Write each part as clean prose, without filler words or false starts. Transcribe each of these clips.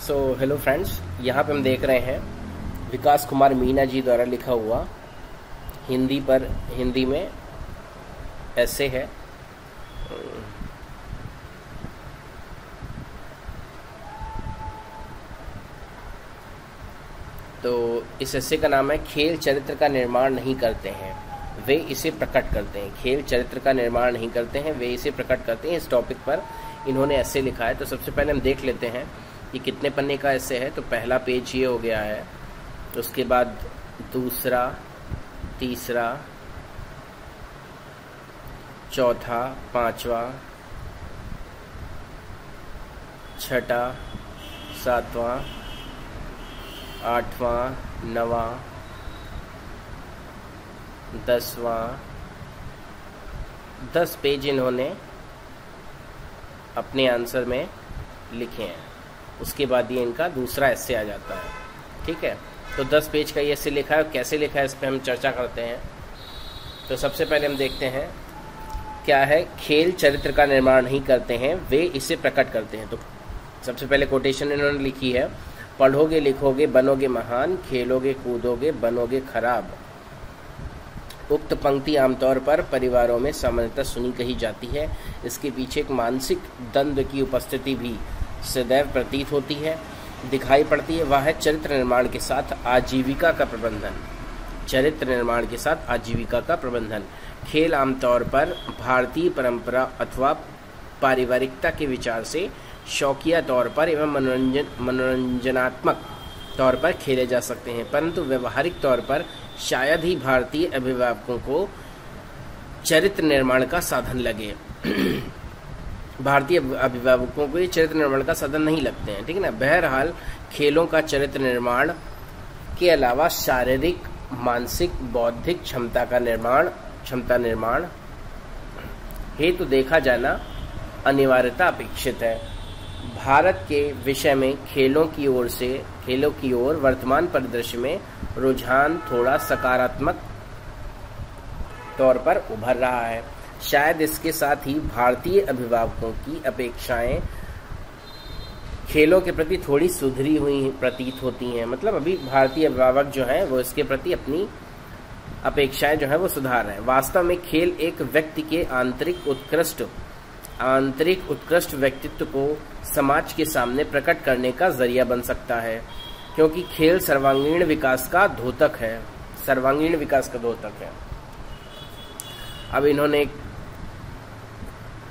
Hello friends, यहाँ पे हम देख रहे हैं विकास कुमार मीना जी द्वारा लिखा हुआ हिंदी में ऐसे है। तो इस ऐसे का नाम है खेल चरित्र का निर्माण नहीं करते हैं, वे इसे प्रकट करते हैं। खेल चरित्र का निर्माण नहीं करते हैं, वे इसे प्रकट करते हैं। इस टॉपिक पर इन्होंने ऐसे लिखा है। तो सबसे पहले हम देख लेते हैं कि कितने पन्ने का ऐसे है। तो पहला पेज ये हो गया है, उसके बाद दूसरा, तीसरा, चौथा, पांचवा, छठा, सातवां, आठवां, नवां, 10वां। 10 पेज इन्होंने अपने आंसर में लिखे हैं। उसके बाद ये इनका दूसरा एस्से आ जाता है। ठीक है, तो 10 पेज का ये एस्से लिखा है। कैसे लिखा है इस पर हम चर्चा करते हैं। तो सबसे पहले हम देखते हैं क्या है। खेल चरित्र का निर्माण नहीं करते हैं, वे इसे प्रकट करते हैं। तो सबसे पहले कोटेशन इन्होंने लिखी है, पढ़ोगे लिखोगे बनोगे महान, खेलोगे कूदोगे बनोगे खराब। उक्त पंक्ति आमतौर पर परिवारों में सामान्यतः सुनी कही जाती है। इसके पीछे एक मानसिक द्वंद्व की उपस्थिति भी सदैव प्रतीत होती है, दिखाई पड़ती है। वह है चरित्र निर्माण के साथ आजीविका का प्रबंधन। चरित्र निर्माण के साथ आजीविका का प्रबंधन। खेल आमतौर पर भारतीय परंपरा अथवा पारिवारिकता के विचार से शौकिया तौर पर एवं मनोरंजनात्मक तौर पर खेले जा सकते हैं, परंतु व्यवहारिक तौर पर शायद ही भारतीय अभिभावकों को चरित्र निर्माण का साधन लगे। भारतीय अभिभावकों को ये चरित्र निर्माण का साधन नहीं लगते हैं। ठीक है ना। बहरहाल खेलों का चरित्र निर्माण के अलावा शारीरिक, मानसिक, बौद्धिक क्षमता निर्माण हेतु देखा जाना अनिवार्यता अपेक्षित है। भारत के विषय में खेलों की ओर वर्तमान परिदृश्य में रुझान थोड़ा सकारात्मक तौर पर उभर रहा है। शायद इसके साथ ही भारतीय अभिभावकों की अपेक्षाएं खेलों के प्रति थोड़ी सुधरी हुई प्रतीत होती हैं। मतलब अभी भारतीय अभिभावक जो हैं वो इसके प्रति अपनी अपेक्षाएं जो है वो सुधार रहे हैं। वास्तव में खेल एक व्यक्ति के आंतरिक उत्कृष्ट व्यक्तित्व को समाज के सामने प्रकट करने का जरिया बन सकता है, क्योंकि खेल सर्वांगीण विकास का द्योतक है। अब इन्होंने एक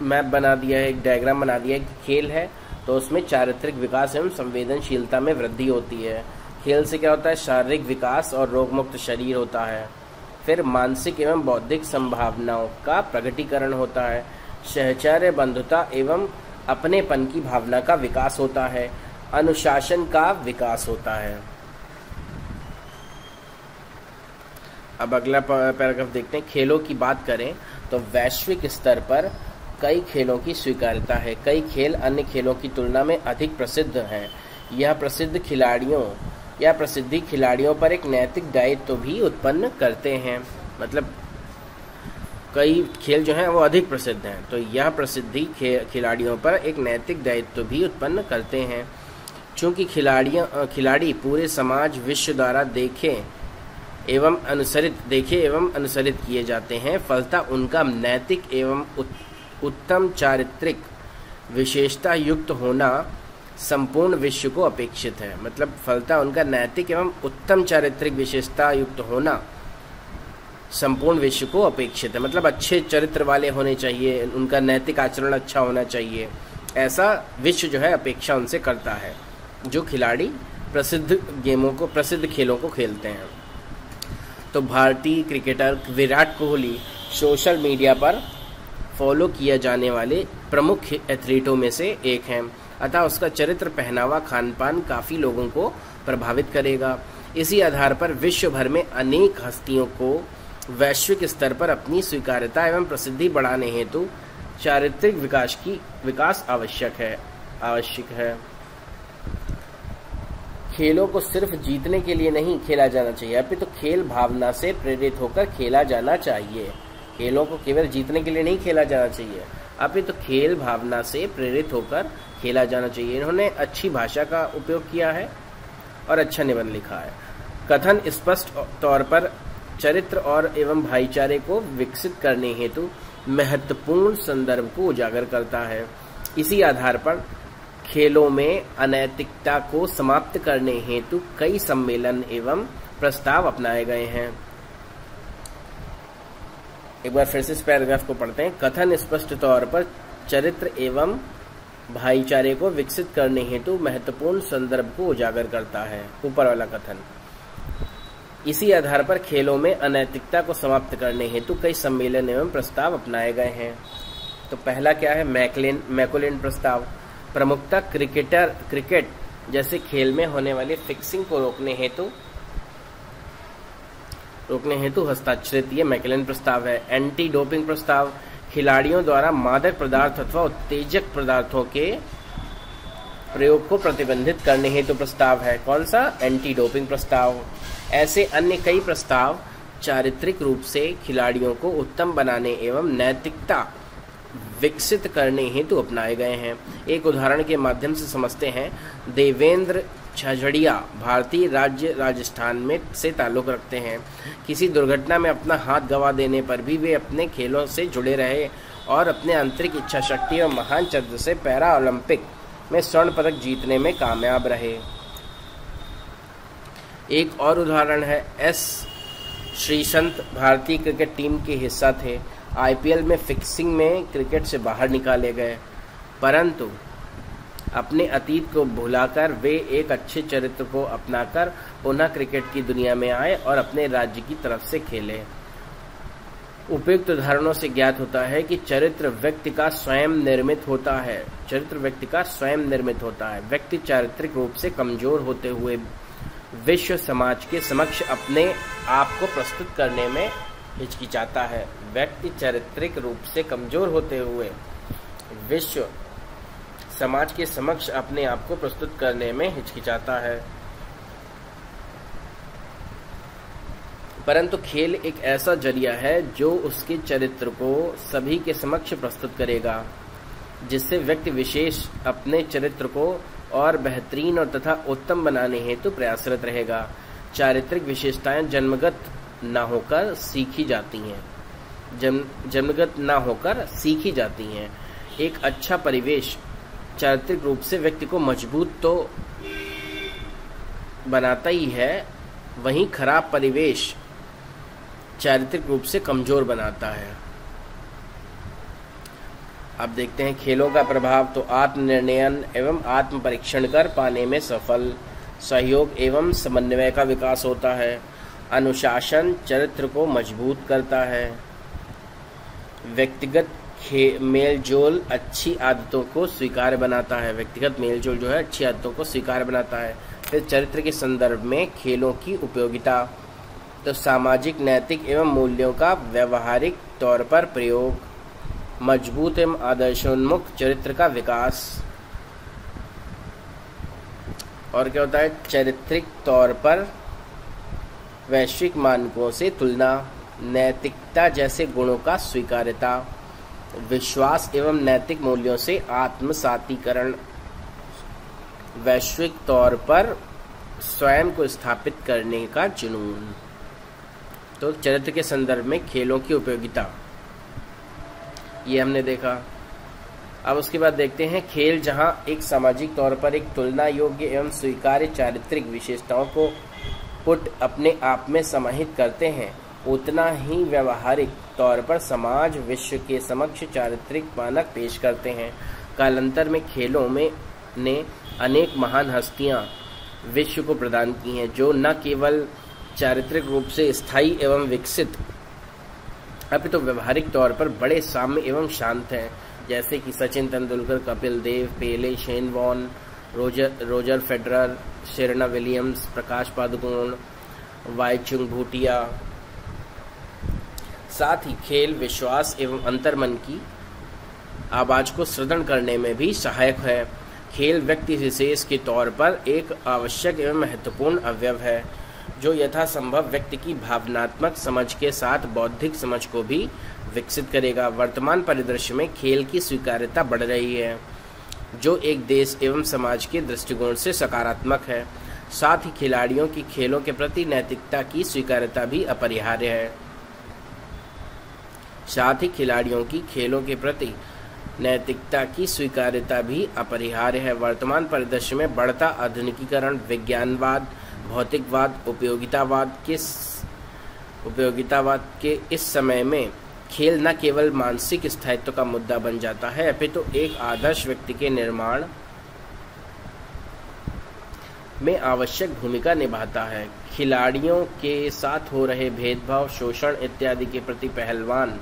मैप बना दिया है, एक डायग्राम बना दिया है कि खेल है तो उसमें चारित्रिक विकास एवं संवेदनशीलता में वृद्धि होती है। खेल से क्या होता है, शारीरिक विकास और रोग मुक्त शरीर होता है। फिर मानसिक एवं बौद्धिक संभावनाओं का प्रकटीकरण होता है। सहचर्य, बंधुता एवं अपनेपन की भावना का विकास होता है। अनुशासन का विकास होता है। अब अगला पैराग्राफ देखते हैं। खेलों की बात करें तो वैश्विक स्तर पर कई खेलों की स्वीकार्यता है। कई खेल अन्य खेलों की तुलना में अधिक प्रसिद्ध हैं। यह प्रसिद्धि खिलाड़ियों पर एक नैतिक दायित्व भी उत्पन्न करते हैं। मतलब कई खेल जो हैं वो अधिक प्रसिद्ध हैं, तो यह प्रसिद्धि खिलाड़ियों पर एक नैतिक दायित्व भी उत्पन्न करते हैं। चूँकि खिलाड़ी पूरे समाज विश्व द्वारा देखे एवं अनुसरित किए जाते हैं, फलतः उनका नैतिक एवं उत्तम चारित्रिक विशेषता युक्त होना संपूर्ण विश्व को अपेक्षित है। मतलब फलतः उनका नैतिक एवं उत्तम चारित्रिक विशेषता युक्त होना संपूर्ण विश्व को अपेक्षित है। मतलब अच्छे चरित्र वाले होने चाहिए, उनका नैतिक आचरण अच्छा होना चाहिए, ऐसा विश्व जो है अपेक्षा उनसे करता है, जो खिलाड़ी प्रसिद्ध खेलों को खेलते हैं। तो भारतीय cricketer Virat Kohli social media पर फॉलो किया जाने वाले प्रमुख एथलीटों में से एक हैं, अतः उसका चरित्र, पहनावा, खान पान काफ़ी लोगों को प्रभावित करेगा। इसी आधार पर विश्व भर में अनेक हस्तियों को वैश्विक स्तर पर अपनी स्वीकार्यता एवं प्रसिद्धि बढ़ाने हेतु चारित्रिक विकास आवश्यक है। खेलों को सिर्फ जीतने के लिए नहीं खेला जाना चाहिए, अपितु तो खेल भावना से प्रेरित होकर खेला जाना चाहिए। खेलों को केवल जीतने के लिए नहीं खेला जाना चाहिए, अपितु खेल भावना से प्रेरित होकर खेला जाना चाहिए। इन्होंने अच्छी भाषा का उपयोग किया है और अच्छा निबंध लिखा है। कथन स्पष्ट तौर पर चरित्र और एवं भाईचारे को विकसित करने हेतु महत्वपूर्ण संदर्भ को उजागर करता है। इसी आधार पर खेलों में अनैतिकता को समाप्त करने हेतु कई सम्मेलन एवं प्रस्ताव अपनाए गए हैं। एक बार फिर से इस पैराग्राफ को पढ़ते हैं। कथन स्पष्ट तौर पर चरित्र एवं भाईचारे को विकसित करने हेतु महत्वपूर्ण संदर्भ को उजागर करता है। ऊपर वाला कथन। इसी आधार पर खेलों में अनैतिकता को समाप्त करने हेतु कई सम्मेलन एवं प्रस्ताव अपनाए गए हैं। तो पहला क्या है? मैकुलिन प्रस्ताव। प्रमुखता क्रिकेट जैसे खेल में होने वाली फिक्सिंग को रोकने हेतु हस्ताक्षरित ये मैकुलिन प्रस्ताव है। एंटी डोपिंग प्रस्ताव। खिलाड़ियों द्वारा मादक पदार्थ अथवा उत्तेजक पदार्थों के प्रयोग को प्रतिबंधित करने हेतु प्रस्ताव है। कौन सा? एंटी डोपिंग प्रस्ताव। ऐसे अन्य कई प्रस्ताव चारित्रिक रूप से खिलाड़ियों को उत्तम बनाने एवं नैतिकता विकसित करने हेतु अपनाए गए हैं। एक उदाहरण के माध्यम से समझते हैं। देवेंद्र झझड़िया भारतीय राज्य राजस्थान में से ताल्लुक रखते हैं। किसी दुर्घटना में अपना हाथ गंवा देने पर भी वे अपने खेलों से जुड़े रहे और अपने आंतरिक इच्छा शक्ति और महान चरित्र से पैरा ओलंपिक में स्वर्ण पदक जीतने में कामयाब रहे। एक और उदाहरण है। एस श्रीसंत भारतीय क्रिकेट टीम के हिस्सा थे। आईपीएल में फिक्सिंग में क्रिकेट से बाहर निकाले गए, परंतु अपने अतीत को भुलाकर वे एक अच्छे चरित्र को अपनाकर पुनः क्रिकेट की दुनिया में आए और अपने राज्य की तरफ से खेले। उपयुक्त उदाहरणों से ज्ञात होता है कि चरित्र व्यक्ति का स्वयं निर्मित होता है। व्यक्ति चारित्रिक रूप से कमजोर होते हुए विश्व समाज के समक्ष अपने आप को प्रस्तुत करने में हिचकिचाता है। व्यक्ति चारित्रिक रूप से कमजोर होते हुए विश्व समाज के समक्ष अपने आप को प्रस्तुत करने में हिचकिचाता है, परंतु खेल एक ऐसा जरिया है जो उसके चरित्र को सभी के समक्ष प्रस्तुत करेगा, जिससे व्यक्ति विशेष अपने चरित्र को और बेहतरीन और तथा उत्तम बनाने हेतु प्रयासरत रहेगा। चारित्रिक विशेषताएं जन्मगत न होकर सीखी जाती हैं। एक अच्छा परिवेश चारित्रिक रूप से व्यक्ति को मजबूत तो बनाता ही है, वहीं खराब परिवेश चारित्रिक रूप से कमजोर बनाता है। अब देखते हैं खेलों का प्रभाव। तो आत्मनिर्णयन एवं आत्म परीक्षण कर पाने में सफल, सहयोग एवं समन्वय का विकास होता है। अनुशासन चरित्र को मजबूत करता है। व्यक्तिगत मेलजोल अच्छी आदतों को स्वीकार्य बनाता है। अच्छी आदतों को स्वीकार्य बनाता है। फिर चरित्र के संदर्भ में खेलों की उपयोगिता। तो सामाजिक, नैतिक एवं मूल्यों का व्यवहारिक तौर पर प्रयोग। मजबूत एवं आदर्शोन्मुख चरित्र का विकास। और क्या होता है? चारित्रिक तौर पर वैश्विक मानकों से तुलना। नैतिकता जैसे गुणों का स्वीकार्यता। विश्वास एवं नैतिक मूल्यों से आत्मसातीकरण। वैश्विक तौर पर स्वयं को स्थापित करने का जुनून। तो चरित्र के संदर्भ में खेलों की उपयोगिता ये हमने देखा। अब उसके बाद देखते हैं खेल जहां एक सामाजिक तौर पर एक तुलना योग्य एवं स्वीकार्य चारित्रिक विशेषताओं को अपने आप में समाहित करते हैं, उतना ही व्यवहारिक तौर पर समाज विश्व के समक्ष चारित्रिक मानक पेश करते हैं। कालांतर में खेलों में ने अनेक महान हस्तियां विश्व को प्रदान की हैं, जो न केवल चारित्रिक रूप से स्थायी एवं विकसित अपितु तो व्यवहारिक तौर पर बड़े साम्य एवं शांत हैं, जैसे कि Sachin Tendulkar, Kapil Dev, Pele, Shane Warne, Roger Federer, Serena Williams, Prakash Padukone, Bhaichung Bhutia. साथ ही खेल विश्वास एवं अंतर्मन की आवाज को सुदृढ़ करने में भी सहायक है। खेल व्यक्ति विशेष के तौर पर एक आवश्यक एवं महत्वपूर्ण अवयव है, जो यथासंभव व्यक्ति की भावनात्मक समझ के साथ बौद्धिक समझ को भी विकसित करेगा। वर्तमान परिदृश्य में खेल की स्वीकार्यता बढ़ रही है, जो एक देश एवं समाज के दृष्टिकोण से सकारात्मक है। साथ ही खिलाड़ियों की खेलों के प्रति नैतिकता की स्वीकार्यता भी अपरिहार्य है। साथ ही खिलाड़ियों की खेलों के प्रति नैतिकता की स्वीकार्यता भी अपरिहार्य है। वर्तमान परिदृश्य में बढ़ता आधुनिकीकरण, विज्ञानवाद, भौतिकवाद, उपयोगितावाद के इस समय में खेल न केवल मानसिक स्थायित्व का मुद्दा बन जाता है, अपितु एक आदर्श व्यक्ति के निर्माण में आवश्यक भूमिका निभाता है। खिलाड़ियों के साथ हो रहे भेदभाव, शोषण इत्यादि के प्रति पहलवान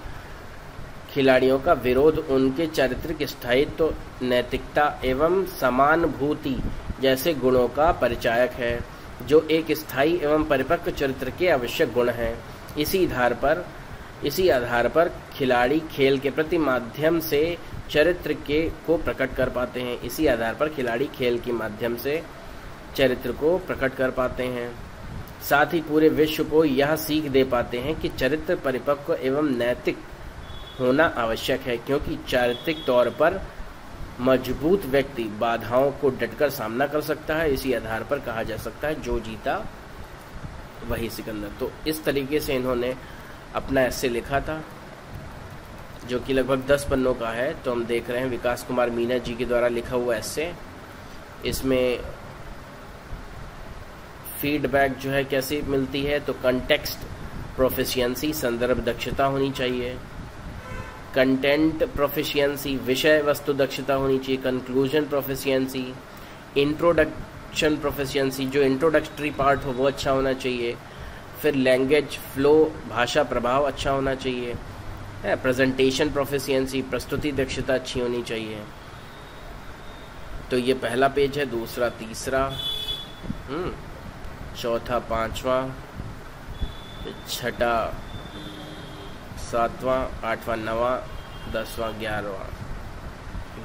खिलाड़ियों का विरोध उनके चारित्रिक स्थायित्व, नैतिकता एवं समानुभूति जैसे गुणों का परिचायक है, जो एक स्थायी एवं परिपक्व चरित्र के आवश्यक गुण हैं। इसी आधार पर खिलाड़ी खेल के प्रति माध्यम से चरित्र को प्रकट कर पाते हैं। इसी आधार पर खिलाड़ी खेल के माध्यम से चरित्र को प्रकट कर पाते हैं। साथ ही पूरे विश्व को यह सीख दे पाते हैं कि चरित्र परिपक्व एवं नैतिक होना आवश्यक है, क्योंकि चारित्रिक तौर पर मजबूत व्यक्ति बाधाओं को डटकर सामना कर सकता है। इसी आधार पर कहा जा सकता है, जो जीता वही सिकंदर। तो इस तरीके से इन्होंने अपना एस्से लिखा था, जो कि लगभग 10 पन्नों का है। तो हम देख रहे हैं विकास कुमार मीना जी के द्वारा लिखा हुआ एस्से। इसमें फीडबैक जो है कैसी मिलती है, तो कंटेक्स्ट प्रोफिशिएंसी, संदर्भ दक्षता होनी चाहिए। कंटेंट प्रोफिशिएंसी, विषय वस्तु दक्षता होनी चाहिए। कंक्लूजन प्रोफिशिएंसी, इंट्रोडक्शन प्रोफिशिएंसी, जो इंट्रोडक्टरी पार्ट हो वो अच्छा होना चाहिए। फिर लैंग्वेज फ्लो, भाषा प्रभाव अच्छा होना चाहिए। प्रेजेंटेशन प्रोफिशिएंसी, प्रस्तुति दक्षता अच्छी होनी चाहिए। तो ये पहला पेज है। दूसरा, तीसरा, चौथा, पांचवा, छठा, सातवां, आठवां, नवां, 10वां, 11वां,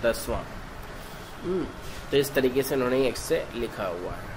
10वां। तो इस तरीके से उन्होंने एक से लिखा हुआ है।